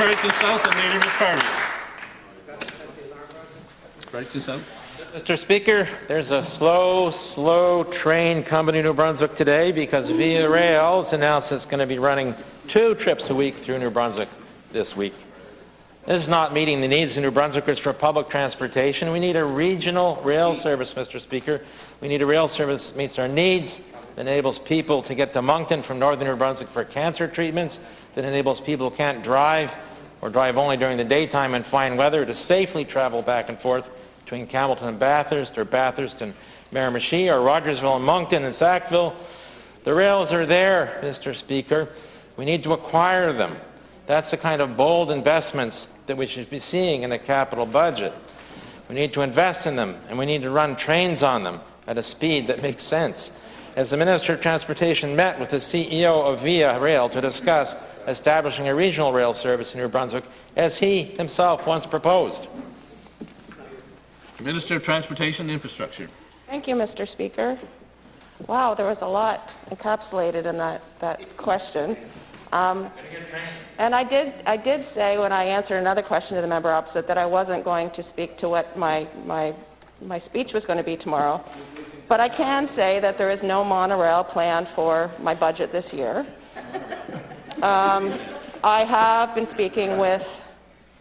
Fredericton South, and leader Ms. Période. Fredericton South. Mr. Speaker, there's a slow train coming to New Brunswick today because Via Rail has announced it's going to be running 2 trips a week through New Brunswick this week. This is not meeting the needs of New Brunswickers for public transportation. We need a regional rail service, Mr. Speaker. We need a rail service that meets our needs, that enables people to get to Moncton from northern New Brunswick for cancer treatments, that enables people who can't drive or drive only during the daytime and fine weather to safely travel back and forth between Campbellton and Bathurst, or Bathurst and Miramichi, or Rogersville and Moncton and Sackville. The rails are there, Mr. Speaker. We need to acquire them. That's the kind of bold investments that we should be seeing in a capital budget. We need to invest in them, and we need to run trains on them at a speed that makes sense. As the Minister of Transportation met with the CEO of Via Rail to discuss establishing a regional rail service in New Brunswick, as he himself once proposed. Minister of Transportation and Infrastructure. Thank you, Mr. Speaker. Wow, there was a lot encapsulated in that question. And I did say when I answered another question to the member opposite that I wasn't going to speak to what my speech was going to be tomorrow. But I can say that there is no monorail plan for my budget this year. I have been speaking with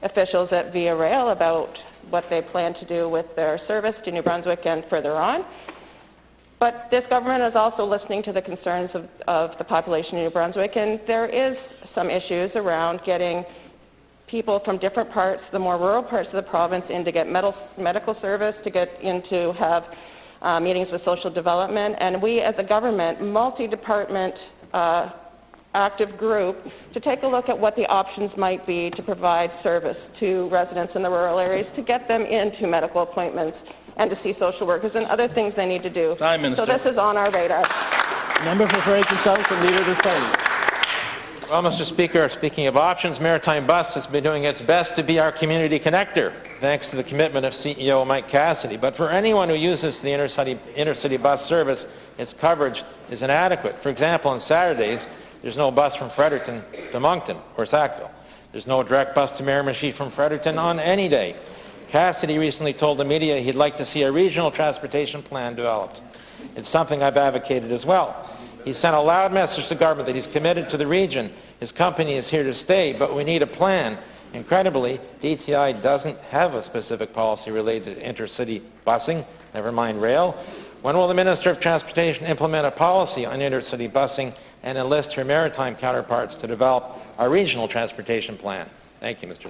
officials at Via Rail about what they plan to do with their service to New Brunswick and further on. But this government is also listening to the concerns of the population in New Brunswick, and there is some issues around getting people from different parts, the more rural parts of the province, in to get medical service, to get in to have meetings with social development. And we as a government, multi-department active group, to take a look at what the options might be to provide service to residents in the rural areas, to get them into medical appointments and to see social workers and other things they need to do. Time, Minister. So this is on our radar. Member for Fredericton South, and leader Ms. Période. Well, Mr. Speaker, speaking of options, Maritime Bus has been doing its best to be our community connector, thanks to the commitment of CEO Mike Cassidy. But for anyone who uses the intercity bus service, its coverage is inadequate. For example, on Saturdays, there's no bus from Fredericton to Moncton or Sackville. There's no direct bus to Miramichi from Fredericton on any day. Cassidy recently told the media he'd like to see a regional transportation plan developed. It's something I've advocated as well. He sent a loud message to government that he's committed to the region. His company is here to stay, but we need a plan. Incredibly, DTI doesn't have a specific policy related to intercity busing, never mind rail. When will the Minister of Transportation implement a policy on intercity busing and enlist her maritime counterparts to develop a regional transportation plan? Thank you, Mr. Speaker.